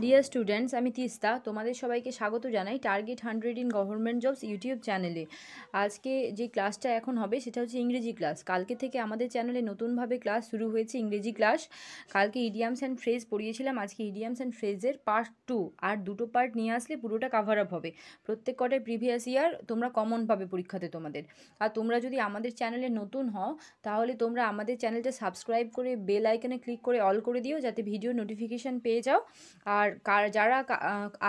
Dear students, আমি তিস্তা তোমাদের সবাইকে স্বাগত জানাই target 100 in government jobs YouTube চ্যানেলে। আজকে যে ক্লাসটা এখন হবে সেটা হচ্ছে ইংরেজি ক্লাস। কালকে থেকে আমাদের চ্যানেলে নতুনভাবে ক্লাস শুরু হয়েছে, ইংরেজি ক্লাস। কালকে ইডিয়ামস অ্যান্ড ফ্রেজ পড়িয়েছিলাম, আজকে ইডিয়ামস অ্যান্ড ফ্রেজের পার্ট 2 আর দুটো পার্ট নিয়ে আসলে পুরোটা কাভার আপ হবে। প্রত্যেক কটায় প্রিভিয়াস ইয়ার তোমরা কমন পাবে পরীক্ষাতে তোমাদের। আর তোমরা যদি আমাদের চ্যানেলে নতুন হও তাহলে তোমরা আমাদের চ্যানেলটা সাবস্ক্রাইব করে বেল আইকনে ক্লিক করে অল করে দিও, যাতে ভিডিও নোটিফিকেশান পেয়ে যাও। আর যারা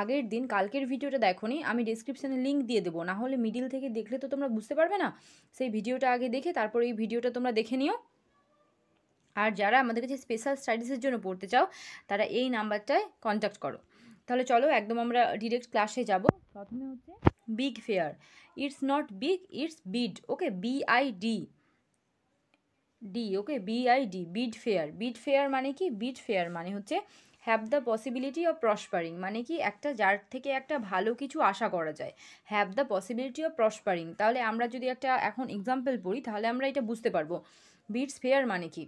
আগের দিন কালকের ভিডিওটা দেখোনি, আমি ডিসক্রিপশানে লিঙ্ক দিয়ে দেবো, না হলে মিডিল থেকে দেখলে তো তোমরা বুঝতে পারবে না। সেই ভিডিওটা আগে দেখে তারপর এই ভিডিওটা তোমরা দেখে নিও। আর যারা আমাদের কাছে স্পেশাল স্টাডিজের জন্য পড়তে চাও তারা এই নাম্বারটায় কন্ট্যাক্ট করো। তাহলে চলো একদম আমরা ডিরেক্ট ক্লাসে যাব। প্রথমে হচ্ছে big fair. It's not big, it's bid. Okay, BID, okay, BID, bid fair. Bid fair মানে কি? বিড ফেয়ার মানে হচ্ছে have the possibility of prospering, মানে কি একটা যার থেকে একটা ভালো কিছু আশা করা যায়। হ্যাভ দ্য পসিবিলিটি অফ প্রসপারিং, তাহলে আমরা যদি একটা এখন এক্সাম্পল পড়ি তাহলে আমরা এটা বুঝতে পারবো। বিডস ফেয়ার মানে কি?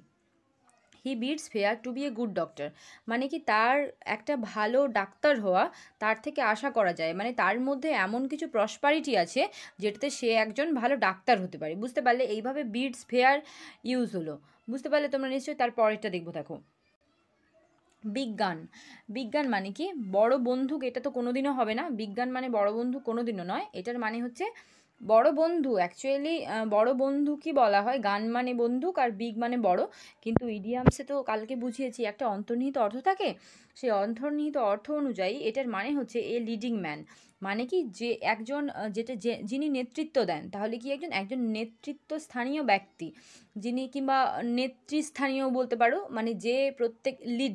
He bids fair to be a good doctor, মানে কি তার একটা ভালো ডাক্তার হওয়া তার থেকে আশা করা যায়, মানে তার মধ্যে এমন কিছু প্রসপারিটি আছে যেটাতে সে একজন ভালো ডাক্তার হতে পারে। বুঝতে পারলে? এইভাবে বিডস ফেয়ার ইউজ হলো। বুঝতে পারলে তোমরা নিশ্চয়ই? তার পরেরটা দেখবো, দেখো বিজ্ঞান। বিজ্ঞান মানে কি? বড় বন্দুক। এটা তো কোনোদিনও হবে না, বিজ্ঞান মানে বড় বন্দুক কোনোদিনও নয়। এটার মানে হচ্ছে বড় বন্ধু। অ্যাকচুয়ালি বড় বন্ধুকই বলা হয়। গান মানে বন্দুক আর বিগ মানে বড়, কিন্তু ইডিয়ামসে তো কালকে বুঝিয়েছি একটা অন্তর্নিহিত অর্থ থাকে। সেই অন্তর্নিহিত অর্থ অনুযায়ী এটার মানে হচ্ছে এ লিডিং ম্যান, মানে কি যে একজন যিনি নেতৃত্ব দেন। তাহলে কি একজন নেতৃত্ব স্থানীয় ব্যক্তি, যিনি, কিংবা নেতৃস্থানীয় বলতে পারো, মানে যে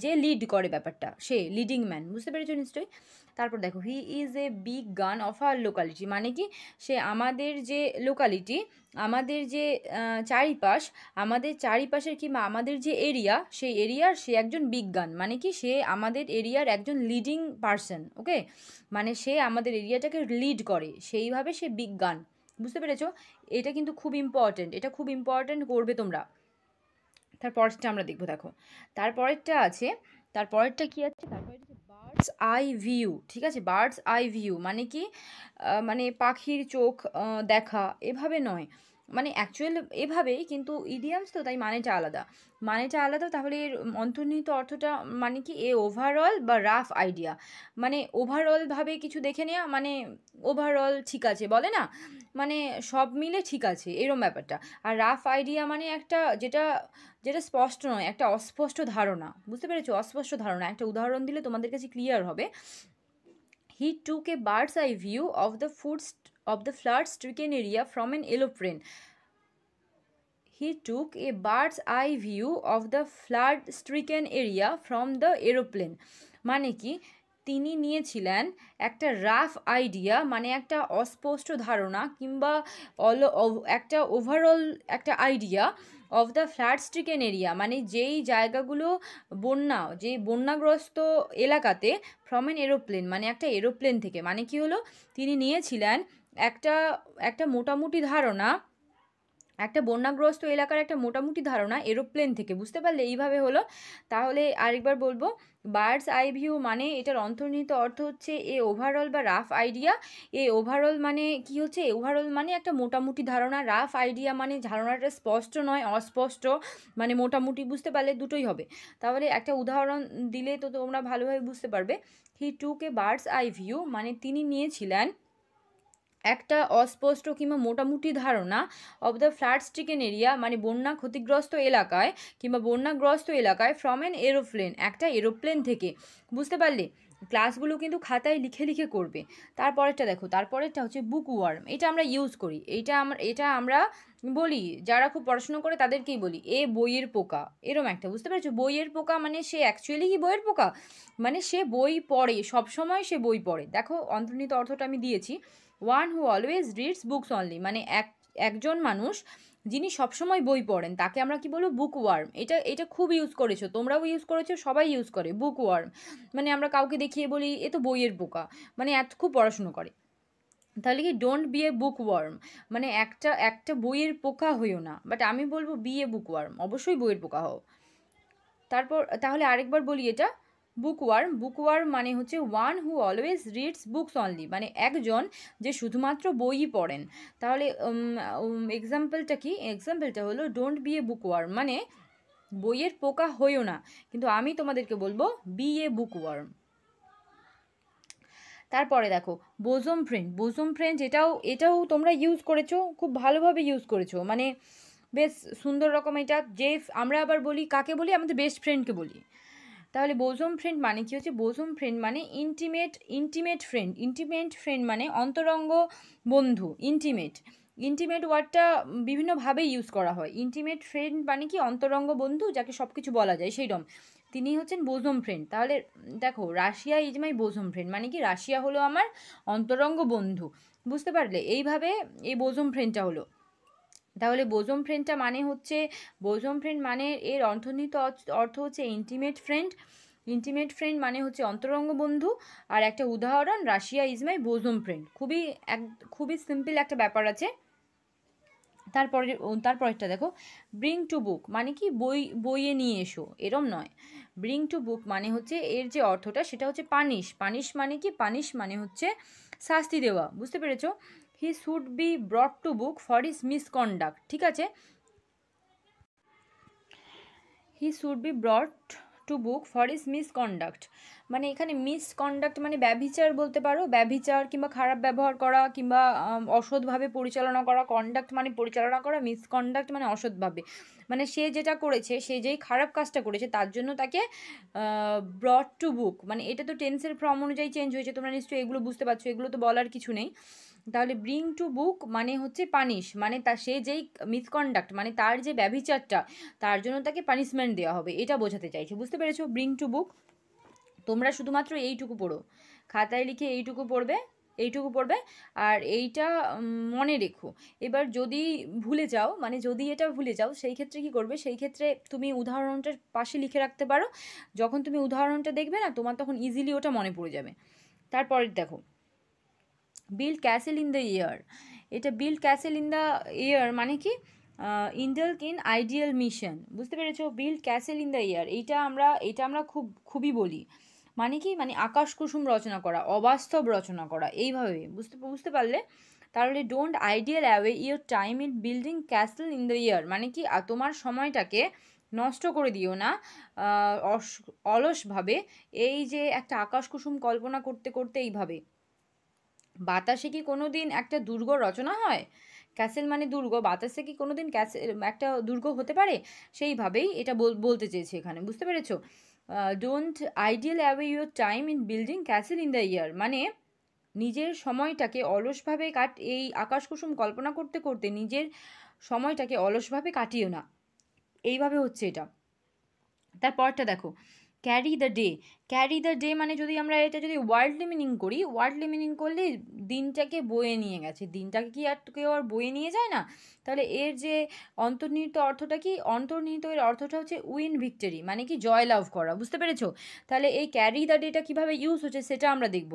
যে লিড করে ব্যাপারটা, সে লিডিং ম্যান। বুঝতে পেরেছো নিশ্চয়ই? তারপর দেখো হি ইজ এ বিগ গান অফ আওয়ার লোকালিটি, মানে কি সে আমাদের যে লোকালিটি, আমাদের যে আমাদের চারিপাশের কিংবা আমাদের যে এরিয়া, সেই এরিয়ার সে একজন বিগ গান, মানে কি সে আমাদের এরিয়ার একজন লিডিং পারসন। ওকে, মানে সে আমাদের এরিয়াটাকে লিড করে, সেইভাবে সে বিগ গান। বুঝতে পেরেছো? এটা কিন্তু খুব ইম্পর্টেন্ট, এটা খুব ইম্পর্টেন্ট করবে তোমরা। তারপরটা আমরা দেখবো, দেখো তারপরেরটা আছে। তারপরেরটা কি আছে? তারপরে বার্ডস আই ভিউ। ঠিক আছে, বার্ডস আই ভিউ মানে কি? মানে পাখির চোখ দেখা, এভাবে নয়, মানে অ্যাকচুয়াল এভাবেই, কিন্তু ইডিয়ামস তো তাই মানেটা আলাদা, মানেটা আলাদা। তাহলে এর অন্তর্নিহিত অর্থটা মানে কি? এ ওভারঅল বা রাফ আইডিয়া, মানে ওভারঅলভাবে কিছু দেখে নেওয়া, মানে ওভারঅল ঠিক আছে বলে না, মানে সব মিলে ঠিক আছে এরম ব্যাপারটা। আর রাফ আইডিয়া মানে একটা যেটা যেটা স্পষ্ট নয়, একটা অস্পষ্ট ধারণা। বুঝতে পেরেছো? অস্পষ্ট ধারণা। একটা উদাহরণ দিলে তোমাদের কাছে ক্লিয়ার হবে। He took a bird's eye view of the flood stricken area from an aeroplane. He took a bird's eye view of the flood stricken area from the aeroplane. মানে কি? তিনি নিয়েছিলেন একটা রাফ আইডিয়া, মানে একটা অস্পষ্ট ধারণা, কিংবা একটা ওভারঅল একটা idea of the flood stricken area, মানে যেই জায়গাগুলো যে বন্যাগ্রস্ত এলাকাতে, ফ্রম এন এরোপ্লেন মানে একটা এরোপ্লেন থেকে। মানে কি হলো? তিনি নিয়েছিলেন একটা একটা মোটামুটি ধারণা, একটা বন্যাগ্রস্ত এলাকার একটা মোটামুটি ধারণা এরোপ্লেন থেকে। বুঝতে পারলে? এইভাবে হলো। তাহলে আরেকবার বলবো, বার্ডস আই ভিউ মানে এটার অন্তর্নিহিত অর্থ হচ্ছে এ ওভারঅল বা রাফ আইডিয়া। এ ওভারঅল মানে কি হচ্ছে? ওভারঅল মানে একটা মোটামুটি ধারণা, রাফ আইডিয়া মানে ধারণাটা স্পষ্ট নয়, অস্পষ্ট, মানে মোটামুটি। বুঝতে পারলে? দুটোই হবে। তাহলে একটা উদাহরণ দিলে তো তোমরা ভালোভাবে বুঝতে পারবে। হি took a bird's eye view মানে তিনি নিয়েছিলেন একটা অস্পষ্ট কিংবা মোটামুটি ধারণা of the flood stricken area, মানে বন্যা ক্ষতিগ্রস্ত এলাকায় কিংবা বন্যাগ্রস্ত এলাকায়, ফ্রম এন এরোপ্লেন একটা এরোপ্লেন থেকে। বুঝতে পারলে? ক্লাসগুলো কিন্তু খাতায় লিখে লিখে করবে। তারপরেরটা দেখো, তারপরেরটা হচ্ছে বুকওয়ার্ম। এটা আমরা ইউজ করি, এটা আমরা বলি, যারা খুব পড়াশুনো করে তাদেরকেই বলি এ বইয়ের পোকা, এরম একটা। বুঝতে পেরেছো? বইয়ের পোকা মানে সে অ্যাকচুয়ালি কি বইয়ের পোকা, মানে সে বই পড়ে, সবসময় সে বই পড়ে। দেখো অন্তর্নিহিত অর্থটা আমি দিয়েছি, one who always reads books only, মানে একজন মানুষ যিনি সবসময় বই পড়েন তাকে আমরা কি বলবো? বুকওয়ার্ম। এটা খুব ইউজ করেছো, তোমরাও ইউজ করেছো, সবাই ইউজ করে বুকওয়ার্ম। মানে আমরা কাউকে দেখিয়ে বলি এ তো বইয়ের পোকা, মানে খুব পড়াশুনো করে। তাহলে কি? ডোন্ট বি এ বুকওয়ার্ম, মানে একটা বইয়ের পোকা হইও না। বাট আমি বলবো বি এ বুকওয়ার্ম, অবশ্যই বইয়ের পোকা হও। তারপর তাহলে আরেকবার বলি এটা, বুকওয়ার্ম মানে হচ্ছে one who always reads books only, মানে একজন যে শুধুমাত্র বইই পড়েন। তাহলে এক্সাম্পলটা হলো ডোন্ট বি এ বুকওয়ার্ম, মানে বইয়ের পোকা হইও না, কিন্তু আমি তোমাদেরকে বলবো বি এ বুকওয়ার্ম। তারপরে দেখো বোজম ফ্রেন্ড এটাও তোমরা ইউজ করেছো, খুব ভালোভাবে ইউজ করেছো, মানে বেশ সুন্দর রকম। এটা যে আমরা আবার বলি কাকে বলি, আমাদের বেস্ট ফ্রেন্ডকে বলি। তাহলে বোজম ফ্রেন্ড মানে কি হচ্ছে, বোজম ফ্রেন্ড মানে ইন্টিমেট ফ্রেন্ড মানে অন্তরঙ্গ বন্ধু। ইন্টিমেট ওয়ার্ডটা বিভিন্নভাবে ইউজ করা হয়। ইন্টিমেট ফ্রেন্ড মানে কি অন্তরঙ্গ বন্ধু, যাকে সব কিছু বলা যায় সেইরকম, তিনি হচ্ছেন বোজম ফ্রেন্ড। তাহলে দেখো রাশিয়া ইজ মাই বোজম ফ্রেন্ড মানে কি রাশিয়া হলো আমার অন্তরঙ্গ বন্ধু, বুঝতে পারলে? এইভাবে এই বোজম ফ্রেন্ডটা হলো। তাহলে বোজম ফ্রেন্ড মানে এর অন্তর্নিহিত অর্থ হচ্ছে ইন্টিমেট ফ্রেন্ড মানে হচ্ছে অন্তরঙ্গ বন্ধু। আর একটা উদাহরণ রাশিয়া ইজ মাই বোজম ফ্রেন্ড, খুবই সিম্পল একটা ব্যাপার আছে। তারপরেরটা দেখো, ব্রিং টু বুক মানে কি বইয়ে নিয়ে এসো, এরম নয়। ব্রিং টু বুক মানে হচ্ছে এর যে অর্থটা সেটা হচ্ছে পানিশ মানে হচ্ছে শাস্তি দেওয়া, বুঝতে পেরেছো? He should be ব্রট to book for his misconduct, ঠিক আছে? He should be ব্রট to book for his misconduct, মানে এখানে মিসকন্ডাক্ট মানে ব্যভিচার বলতে পারো, ব্যভিচার কিংবা খারাপ ব্যবহার করা কিংবা অসৎভাবে পরিচালনা করা। কন্ডাক্ট মানে পরিচালনা করা, মিসকন্ডাক্ট মানে অসৎভাবে, মানে সে যেটা করেছে, সে যেই খারাপ কাজটা করেছে তার জন্য তাকে ব্রট টু বুক, মানে এটা তো টেন্সের ফর্ম অনুযায়ী চেঞ্জ হয়েছে, তোমরা নিশ্চয়ই এগুলো বুঝতে পারছো, এগুলো তো বলার কিছু নেই। তাহলে ব্রিং টু বুক মানে হচ্ছে পানিশ, মানে সে যেই মিসকন্ডাক্ট মানে তার যে ব্যভিচারটা, তার জন্য তাকে পানিশমেন্ট দেওয়া হবে, এটা বোঝাতে চাইছে, বুঝতে পেরেছো? Bring to book. তোমরা শুধুমাত্র এইটুকু পড়ো, খাতায় লিখে এইটুকু পড়বে আর এইটা মনে রেখো। এবার যদি এটা ভুলে যাও সেই ক্ষেত্রে কি করবে, সেই ক্ষেত্রে তুমি উদাহরণটার পাশে লিখে রাখতে পারো, যখন তুমি উদাহরণটা দেখবে না তোমার তখন ইজিলি ওটা মনে পড়ে যাবে। তারপরে দেখো, build castle in the air. এটা build castle in the air মানে কি ইন্ডালক ইন আইডিয়াল মিশন, বুঝতে পেরেছো? Build castle in the air এইটা আমরা খুবই বলি, মানে কি মানে আকাশ কুসুম রচনা করা, অবাস্তব রচনা করা, এইভাবে বুঝতে পারলে? তাহলে don't ideal away your time in building castle in the air মানে কি তোমার সময়টাকে নষ্ট করে দিও না অলসভাবে, এই যে একটা আকাশ কুসুম কল্পনা করতে করতে এইভাবে। বাতাসে কি কোনো দিন একটা দুর্গ রচনা হয়? ক্যাসেল মানে দুর্গ, বাতাসে কি কোনো দিন একটা দুর্গ হতে পারে? সেইভাবেই এটা বলতে চেয়েছে এখানে, বুঝতে পেরেছো? Don't ideal away your time in building castle in the air মানে নিজের সময়টাকে অলসভাবে এই আকাশ কুসুম কল্পনা করতে করতে নিজের সময়টাকে অলসভাবে কাটিও না, এইভাবে হচ্ছে এটা। তারপরটা দেখো, ক্যারি দ্য ডে মানে যদি আমরা এটা ওয়ার্ল্ডলি মিনিং করলে দিনটাকে বয়ে নিয়ে গেছে, দিনটাকে কি আর কেউ আর বয়ে নিয়ে যায় না? তাহলে এর যে অন্তর্নিহিত এর অর্থটা হচ্ছে উইন ভিক্টরি মানে কি জয়লাভ করা, বুঝতে পেরেছো? তাহলে এই ক্যারি দ্য ডেটা কীভাবে ইউজ হচ্ছে সেটা আমরা দেখব।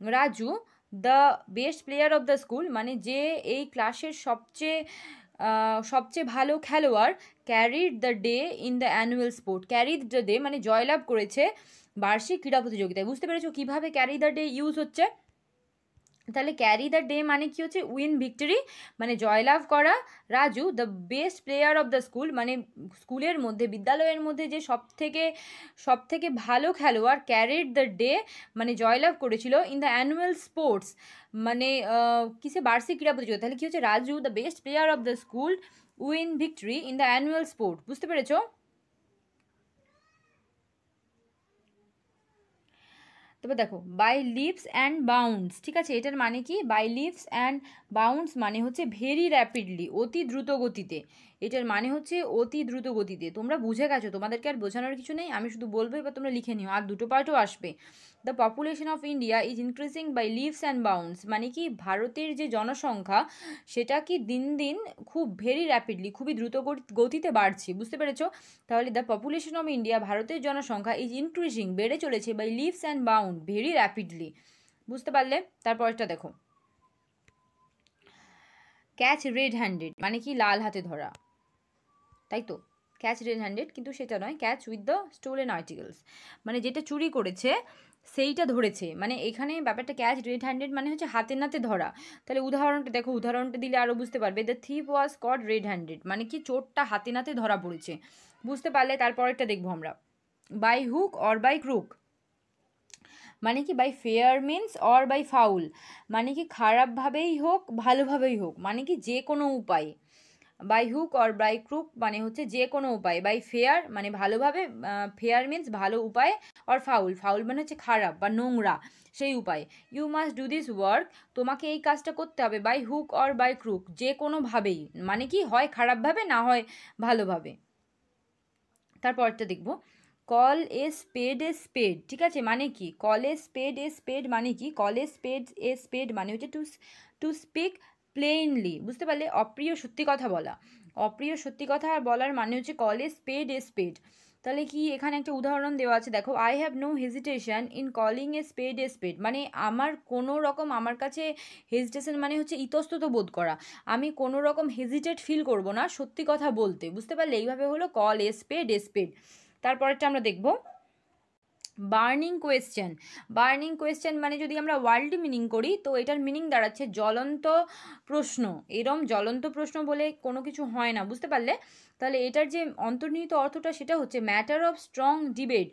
Raju the best player of the school মানে যে এই ক্লাসের সবচেয়ে ভালো খেলোয়াড়, carried the day in the annual sport. Carried the day মানে জয়লাভ করেছে বার্ষিক ক্রীড়া প্রতিযোগিতায়, বুঝতে পেরেছো কীভাবে ক্যারি দ্য ডে ইউজ হচ্ছে? তাহলে ক্যারি দ্য ডে মানে কি হচ্ছে উইন ভিক্টরি মানে জয়লাভ করা। Raju the best player of the school মানে বিদ্যালয়ের মধ্যে যে সবথেকে ভালো খেলোয়াড়, ক্যারিড দ্য ডে মানে জয়লাভ করেছিল ইন দ্য অ্যানুয়াল স্পোর্টস মানে কিসে বার্ষিক ক্রীড়া প্রতিযোগিতা। তাহলে কি হচ্ছে Raju the best player of the school win victory in the annual sport, বুঝতে পেরেছো? তবে দেখো বাই লিপস অ্যান্ড বাউন্ডস, ঠিক আছে? এটার মানে কি বাই লিপস অ্যান্ড বাউন্ডস মানে হচ্ছে ভেরি র্যাপিডলি, অতি দ্রুত গতিতে। এটার মানে হচ্ছে অতি দ্রুত গতিতে। তোমরা বুঝে গেছো, তোমাদেরকে আর বোঝানোর কিছু নেই, আমি শুধু বলবো, এবার তোমরা লিখে নিও, আর দুটো পার্টও আসবে। The population of India is increasing by leaps and bounds মানে কি ভারতের যে জনসংখ্যা সেটা কি দিন দিন খুব ভেরি র্যাপিডলি খুবই দ্রুত গতিতে বাড়ছে, বুঝতে পেরেছো? তাহলে দ্য পপুলেশন অফ ইন্ডিয়া ভারতের জনসংখ্যা ইজ ইনক্রিজিং বেড়ে চলেছে by leaps and bound very rapidly, বুঝতে পারলে? তারপরটা দেখো, ক্যাচ রেড হ্যান্ডেড মানে কি লাল হাতে ধরা, তাই তো? ক্যাচ রেড হ্যান্ডেড, কিন্তু সেটা নয়, catch with the stolen articles, মানে যেটা চুরি করেছে সেইটা ধরেছে। মানে এখানে ব্যাপারটা ক্যাচ রেড হ্যান্ডেড মানে হচ্ছে হাতে নাতে ধরা। তাহলে উদাহরণটা দেখো, উদাহরণটা দিলে আরও বুঝতে পারবে। The thief was caught red handed, মানে কি চোরটা হাতে নাতে ধরা পড়েছে। বুঝতে পারলে? তারপরেরটা দেখবো আমরা, by hook or by crook, মানে কি by fair means or by foul, মানে কি খারাপভাবেই হোক ভালোভাবেই হোক, মানে কি যে কোনো উপায়ে। By hook or by crook মানে হচ্ছে যে কোনো উপায়। বাই ফেয়ার মানে ভালোভাবে, ফেয়ার মিন্স ভালো উপায়, অর ফাউল, ফাউল মানে হচ্ছে খারাপ বা নোংরা সেই উপায়। You must do this work, তোমাকে এই কাজটা করতে হবে। By hook or by crook, যে কোনোভাবেই, মানে কি হয় খারাপভাবে না হয় ভালোভাবে। তারপরটা দেখব, কল এ স্পেড এ স্পেড, ঠিক আছে, মানে কি কল এ স্পেড এ স্পেড মানে কি, কল এ স্পেড এ স্পেড মানে হচ্ছে টু স্পিক প্লেনলি, বুঝতে পারলে? অপ্রিয় সত্যি কথা বলা, অপ্রিয় সত্যি কথা বলার মানে হচ্ছে কল এ স্পেড এ স্পেড। তাহলে কি এখানে একটা উদাহরণ দেওয়া আছে, দেখো, I have no hesitation in calling a spade, মানে আমার কোনো রকম, আমার কাছে হেজিটেশন মানে হচ্ছে ইতস্তত বোধ করা, আমি কোনো রকম হেজিটেট ফিল করব না সত্যি কথা বলতে, বুঝতে পারলে? এইভাবে হলো কল এ স্পেড। তারপরেরটা আমরা দেখব, বার্নিং কোয়েশ্চেন। বার্নিং কোয়েশ্চেন মানে যদি আমরা ওয়ার্ল্ড মিনিং করি তো এটার মিনিং দাঁড়াচ্ছে জ্বলন্ত প্রশ্ন। এরম জ্বলন্ত প্রশ্ন বলে কোনো কিছু হয় না, বুঝতে পারলে? তাহলে এটার যে অন্তর্নিহিত অর্থটা সেটা হচ্ছে matter of strong debate.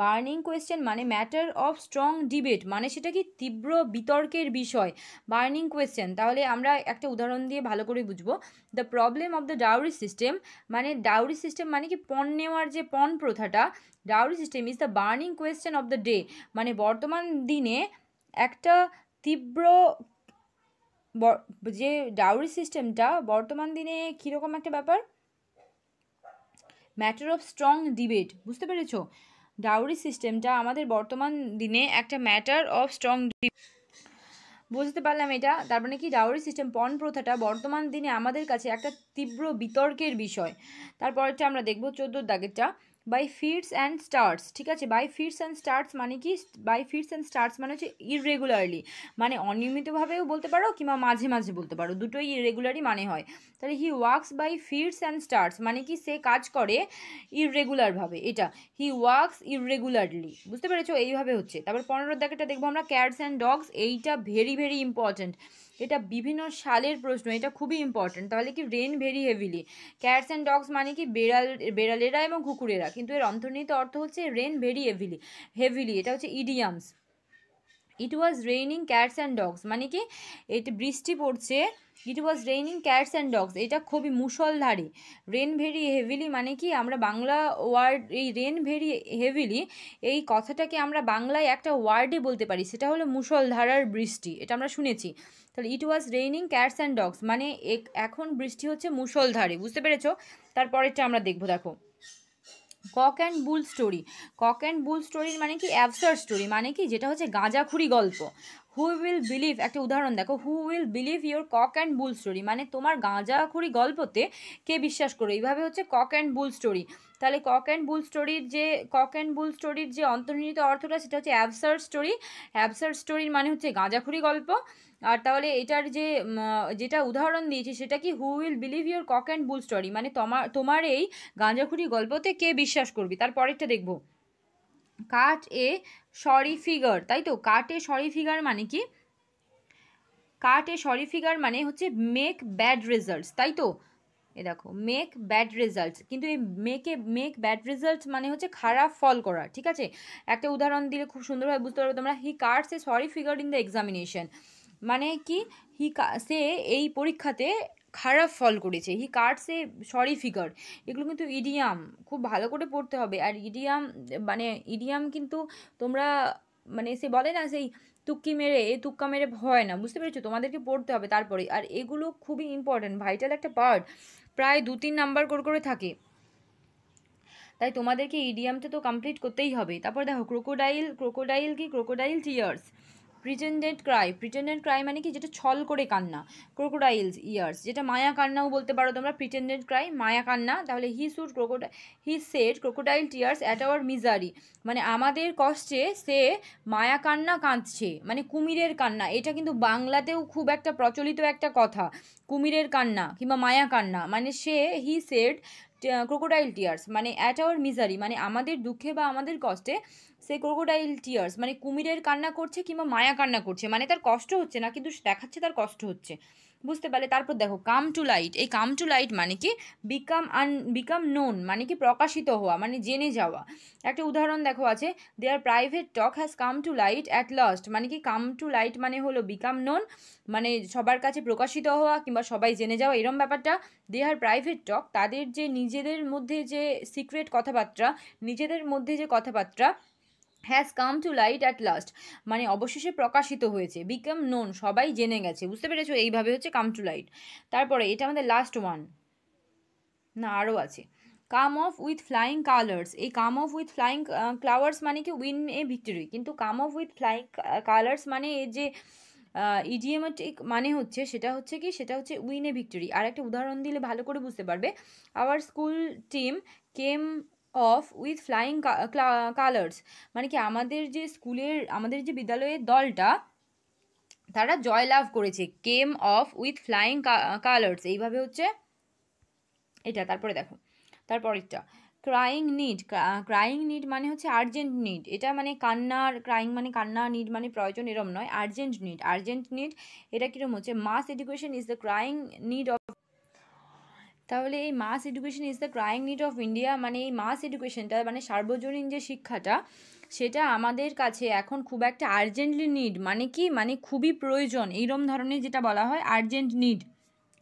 Burning question মানে ম্যাটার অফ স্ট্রং ডিবেট, মানে সেটা কি তীব্র বিতর্কের বিষয় বার্নিং কোয়েশ্চেন। তাহলে আমরা একটা উদাহরণ দিয়ে ভালো করে বুঝবো, the problem of the dowry system, মানে ডাউরি সিস্টেম মানে কি পণ নেওয়ার যে পণ প্রথাটা, dowry system is the burning question of the day, মানে বর্তমান দিনে একটা তীব্র যে ডাউরি সিস্টেমটা বর্তমান দিনে কীরকম একটা ব্যাপার, ম্যাটার অফ স্ট্রং ডিবেট, বুঝতে পেরেছো? ডাউরি সিস্টেমটা আমাদের বর্তমান দিনে একটা ম্যাটার অফ স্ট্রং, বুঝতে পারলাম এটা। তার মানে কি ডাউরি সিস্টেম পণ প্রথাটা বর্তমান দিনে আমাদের কাছে একটা তীব্র বিতর্কের বিষয়। তারপরটা আমরা দেখব 14 দাগেরটা, বাই ফিটস অ্যান্ড স্টার্টস, ঠিক আছে। বাই ফিটস অ্যান্ড স্টার্টস মানে কি, বাই ফিটস অ্যান্ড স্টার্টস মানে হচ্ছে ইররেগুলারলি, মানে অনিয়মিতভাবেও বলতে পারো কিংবা মাঝে মাঝে বলতে পারো, দুটোই ইররেগুলারই মানে হয়। তাহলে he works by fits and starts মানে কি সে কাজ করে ইররেগুলারভাবে, এটা হি ওয়ার্কস ইররেগুলারলি, বুঝতে পেরেছো? এইভাবে হচ্ছে। তারপর 15 দাগেরটা দেখবো আমরা, ক্যাটস অ্যান্ড ডগস, এইটা ভেরি ভেরি ইম্পর্ট্যান্ট, এটা বিভিন্ন সালের প্রশ্ন, এটা খুবই ইম্পর্ট্যান্ট। তাহলে কি rain very heavily, cats and dogs মানে কি বেড়ালেরা এবং কুকুরেরা, কিন্তু এর অন্তর্নিহিত অর্থ হচ্ছে রেন ভেরি হেভিলি, এটা হচ্ছে idioms. It was raining cats and dogs মানে কি এটা বৃষ্টি পড়ছে, it was raining cats and dogs এটা খুবই মুষলধারে। রেন ভেরি হেভিলি মানে কি, আমরা বাংলা ওয়ার্ড এই রেন ভেরি হেভিলি এই কথাটাকে আমরা বাংলায় একটা ওয়ার্ডে বলতে পারি, সেটা হলো মুষলধারার বৃষ্টি, এটা আমরা শুনেছি। তাহলে it was raining cats and dogs মানে এখন বৃষ্টি হচ্ছে মুষলধারে, বুঝতে পেরেছো? তারপরেরটা আমরা দেখবো, দেখো, cock and bull story. Cock and bull স্টোরির মানে কি অ্যাবসার্ড স্টোরি, মানে কি যেটা হচ্ছে গাঁজাখুরি গল্প। হু উইল বিলিভ, একটা উদাহরণ দেখো, who will believe your cock and bull story, মানে তোমার গাঁজাখুরি গল্পতে কে বিশ্বাস করো, এইভাবে হচ্ছে কক অ্যান্ড বুল স্টোরি। তাহলে কক অ্যান্ড বুল স্টোরির যে অন্তর্নিহিত অর্থটা সেটা হচ্ছে অ্যাবসার্ড স্টোরি। অ্যাবসার্ড স্টোরির মানে হচ্ছে গাঁজাখুরি গল্প। আর তাহলে এটার যে যেটা উদাহরণ দিয়েছি সেটা কি, who will believe your cock and bull story, মানে তোমার এই গাঁজাখুরি গল্পতে কে বিশ্বাস করবি। তারপরেরটা দেখবো, কাট এ সরি ফিগার, তাই তো, কাট এ সরি ফিগার মানে কি, কাট এ সরি ফিগার মানে হচ্ছে মেক ব্যাড রেজাল্টস, তাই তো, এ দেখো মেক ব্যাড রেজাল্টস, কিন্তু এই মেক ব্যাড রেজাল্টস মানে হচ্ছে খারাপ ফল করা, ঠিক আছে। একটা উদাহরণ দিলে খুব সুন্দরভাবে বুঝতে পারবে তোমরা, he cuts a sorry figure in the examination, মানে কি সে এই পরীক্ষাতে খারাপ ফল করেছে, he cuts a sorry figure. এগুলো কিন্তু ইডিয়াম, খুব ভালো করে পড়তে হবে। আর ইডিয়াম কিন্তু তোমরা, মানে সে বলে না সেই তুক্কা মেরে হয় না, বুঝতে পেরেছো? তোমাদেরকে পড়তে হবে তারপরে। আর এগুলো খুবই ইম্পর্ট্যান্ট, ভাইটাল একটা পার্ট, প্রায় 2-3 নাম্বার করে থাকে, তাই তোমাদেরকে ইডিয়ামটা তো কমপ্লিট করতেই হবে। তারপর দেখো, ক্রোকোডাইল টিয়ার্স, প্রিটেন্ডেড ক্রাই মানে কি যেটা ছল করে কান্না, ক্রোকোডাইলস ইয়ার্স যেটা মায়া কান্নাও বলতে পারো তোমরা, প্রিটেন্ডেড ক্রাই মায়া কান্না। তাহলে he said crocodile tears at our misery, মানে আমাদের কষ্টে সে মায়া কান্না কাঁদছে, মানে কুমিরের কান্না। এটা কিন্তু বাংলাতেও খুব একটা প্রচলিত একটা কথা, কুমিরের কান্না কিংবা মায়া কান্না, মানে হি সেড ক্রোকোডাইল টিয়ার্স মানে অ্যাট আওয়ার মিজারি, মানে আমাদের দুঃখে বা আমাদের কষ্টে সে ক্রোকোডাইল টিয়ার্স মানে কুমিরের কান্না করছে কিংবা মায়া কান্না করছে, মানে তার কষ্ট হচ্ছে না কিন্তু দেখাচ্ছে তার কষ্ট হচ্ছে, বুঝতে পারলে। তারপর দেখো কাম টু লাইট, এই কাম টু লাইট মানে কি বিকাম নোন মানে কি প্রকাশিত হওয়া, মানে জেনে যাওয়া। একটা উদাহরণ দেখো আছে, their private talk has come to light at last, মানে কি কাম টু লাইট মানে হলো বিকাম নোন মানে সবার কাছে প্রকাশিত হওয়া কিংবা সবাই জেনে যাওয়া এরম ব্যাপারটা। দেয়ার প্রাইভেট টক তাদের যে নিজেদের মধ্যে যে সিক্রেট কথাবার্তা, নিজেদের মধ্যে যে কথাবার্তা, has come to light at last মানে অবশেষে প্রকাশিত হয়েছে, বিকাম নোন সবাই জেনে গেছে, বুঝতে পেরেছো, এইভাবে হচ্ছে কাম টু লাইট। তারপরে এটা আমাদের লাস্ট ওয়ান, না আরও আছে, কাম অফ উইথ ফ্লাইং কালার্স। এই কাম অফ উইথ ফ্লাইং ক্লাওয়ার্স মানে কি উইন এ ভিক্টরি, কিন্তু কাম অফ উইথ ফ্লাইং কালার্স মানে এর যে ইডিয়ামেটিক মানে হচ্ছে সেটা হচ্ছে কি, সেটা হচ্ছে উইন এ ভিক্টরি। আর একটা উদাহরণ দিলে ভালো করে বুঝতে পারবে, our school team came of with flying colours মানে কি আমাদের যে স্কুলের, আমাদের যে বিদ্যালয়ের দলটা তারা জয়লাভ করেছে, কেম অফ উইথ ফ্লাইং কালার্স এইভাবে হচ্ছে এটা। তারপরে দেখো তারপরেরটা ক্রাইং নিড, ক্রাইং নিড মানে হচ্ছে আর্জেন্ট নিড, এটা মানে কান্নার, ক্রাইং মানে কান্না, নিড মানে প্রয়োজন এরম নয়, আর্জেন্ট নিড, আর্জেন্ট নিড এটা কীরকম হচ্ছে, mass education is the crying need of. তাহলে এই mass education is the crying need of India মানে এই মাস এডুকেশনটা মানে সার্বজনীন যে শিক্ষাটা সেটা আমাদের কাছে এখন খুব একটা আর্জেন্টলি নিড মানে কি, মানে খুবই প্রয়োজন এইরম ধরনের যেটা বলা হয় আর্জেন্ট নিড,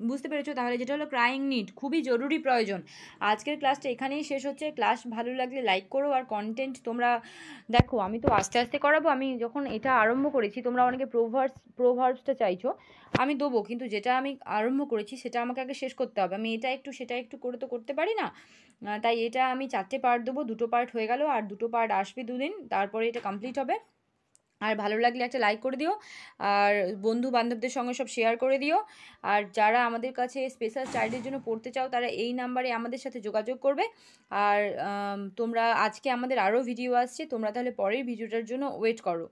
বুঝতে পেরেছো। তাহলে যেটা হলো ক্রাইং নিড খুবই জরুরি প্রয়োজন। আজকের ক্লাসটা এখানেই শেষ হচ্ছে, ক্লাস ভালো লাগলে লাইক করো, আর কন্টেন্ট তোমরা দেখো আমি তো আস্তে আস্তে করাবো, আমি যখন এটা আরম্ভ করেছি তোমরা অনেকে প্রোভার্বসটা চাইছো, আমি দেবো, কিন্তু যেটা আমি আরম্ভ করেছি সেটা আমাকে আগে শেষ করতে হবে, আমি এটা একটু সেটা একটু করে তো করতে পারি না, তাই এটা আমি 4টে পার্ট দেবো, 2টো পার্ট হয়ে গেল আর 2টো পার্ট আসবে 2 দিন, তারপরে এটা কমপ্লিট হবে। আর ভালো লাগলে একটা লাইক করে দিও, আর বন্ধু বান্ধবদের সঙ্গে সব শেয়ার করে দিও। আর যারা আমাদের কাছে স্পেশাল চাইল্ডের জন্য পড়তে চাও তারা এই নাম্বারে আমাদের সাথে যোগাযোগ করবে। আর তোমরা আজকে আমাদের আরও ভিডিও আসছে, তোমরা তাহলে পরের ভিডিওটার জন্য ওয়েট করো।